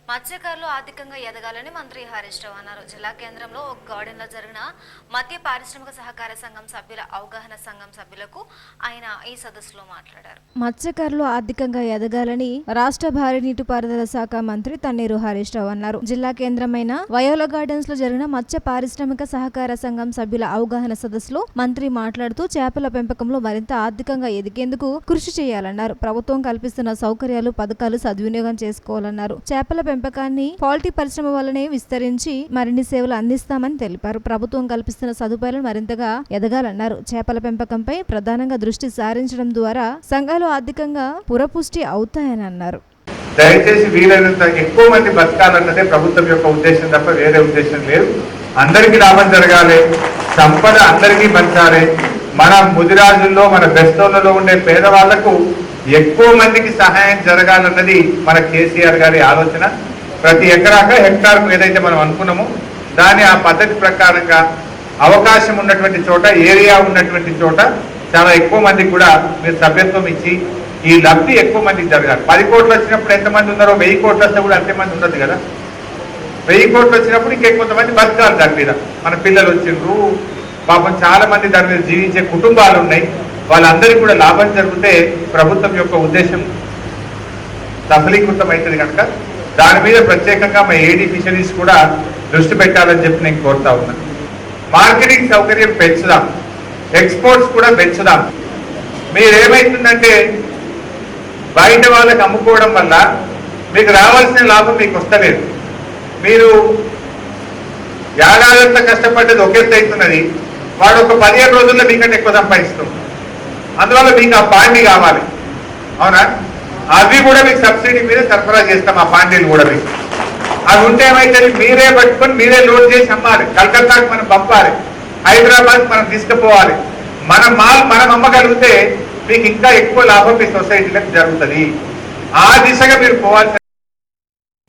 మత్స్యకారులు ఆర్థికంగా ఎదగాలని మంత్రి హరీష్ రావు అన్నారు. జిల్లా కేంద్రంలో ఒక గార్డెన్లో జరిగిన మత్స్య పారిశ్రామిక సహకార సంఘం సభ్యుల అవగాహన సంఘం సభ్యులకు ఆయన ఈ సదస్సులో మాట్లాడారు. మత్స్యకారులు ఆర్థికంగా ఎదగాలని రాష్ట్ర భారీ నీటిపారుదల శాఖ మంత్రి తన్నీరు హరీష్ రావు అన్నారు. జిల్లా కేంద్రమైన వయోలా గార్డెన్స్ లో జరిగిన మత్స్య పారిశ్రామిక సహకార సంఘం సభ్యుల అవగాహన సదస్సులో మంత్రి మాట్లాడుతూ చేపల పెంపకంలో మరింత ఆర్థికంగా ఎదిగేందుకు కృషి చేయాలన్నారు. ప్రభుత్వం కల్పిస్తున్న సౌకర్యాలు, పథకాలు సద్వినియోగం చేసుకోవాలన్నారు. చేపల పెంపకాన్ని పౌల్ట్రీ పరిశ్రమ వల్లనే విస్తరించి మరిన్ని సేవలు అందిస్తామని తెలిపారు. ప్రభుత్వం కల్పిస్తున్న సదుపాయాలను మరింతగా ఎదగాలన్నారు. చేపల పెంపకంపై ప్రధానంగా దృష్టి సారించడం ద్వారా సంఘాలు ఆర్థికంగా పురపుష్టి అవుతాయని అన్నారు. దయచేసి వీలైనంత ఎక్కువ మంది బతకాలన్నదే ప్రభుత్వం యొక్క ఉద్దేశం తప్ప వేరే ఉద్దేశం లేదు. అందరికీ లాభం జరగాలి, సంపద అందరికీ పంచాలి. మన ముదిరాజుల్లో, మన బెస్తోళ్లలో ఉండే పేదవాళ్లకు ఎక్కువ మందికి సహాయం జరగాలన్నది మన కేసీఆర్ గారి ఆలోచన. ప్రతి హెక్టార్కు ఏదైతే మనం అనుకున్నామో దాని ఆ పద్ధతి ప్రకారంగా అవకాశం ఉన్నటువంటి చోట, ఏరియా ఉన్నటువంటి చోట చాలా ఎక్కువ మందికి కూడా మీరు సభ్యత్వం ఇచ్చి ఈ లబ్ధి ఎక్కువ మందికి జరగాలి. 10 కోట్లు వచ్చినప్పుడు ఎంతమంది ఉన్నారో 1000 కోట్లు వస్తే కూడా అంతమంది ఉండదు కదా. 1000 కోట్లు వచ్చినప్పుడు ఇంకెంతమంది బతకాలి దాని మీద. మన పిల్లలు వచ్చిండ్రు, పాపం చాలా మంది దాని మీద జీవించే కుటుంబాలు ఉన్నాయి. వాళ్ళందరికీ కూడా లాభం జరిగితే ప్రభుత్వం యొక్క ఉద్దేశం సఫలీకృతం అవుతుంది కనుక దాని మీద ప్రత్యేకంగా మా ఏడీ ఫిషరీస్ కూడా దృష్టి పెట్టాలని చెప్పి నేను కోరుతా ఉన్నా. మార్కెటింగ్ సౌకర్యం పెంచుదాం, ఎక్స్పోర్ట్స్ కూడా పెంచుదాం. మీరేమైతుందంటే బయట వాళ్ళకి అమ్ముకోవడం వల్ల మీకు రావాల్సిన లాభం మీకు వస్తలేదు. మీరు ఏడాదంతా కష్టపడ్డది ఒకేసి అవుతున్నది, వాడు ఒక 15 రోజుల్లో మీకంటే ఎక్కువ సంపాదిస్తాం. అందువల్ల మీకు ఆ పాండి కావాలి, అవునా? అవి కూడా మీకు సబ్సిడీ మీద సరఫరా చేస్తాం. ఆ పాండీలు కూడా మీకు అవి ఉంటే ఏమైతే మీరే పట్టుకొని మీరే లోడ్ చేసి అమ్మాలి. కలకత్తాకి మనం పంపాలి, హైదరాబాద్ మనం తీసుకుపోవాలి. మన మాల్ మనం అమ్మగలిగితే మీకు ఇంకా ఎక్కువ లాభం మీ సొసైటీలకు జరుగుతుంది. ఆ దిశగా మీరు పోవాల్సిన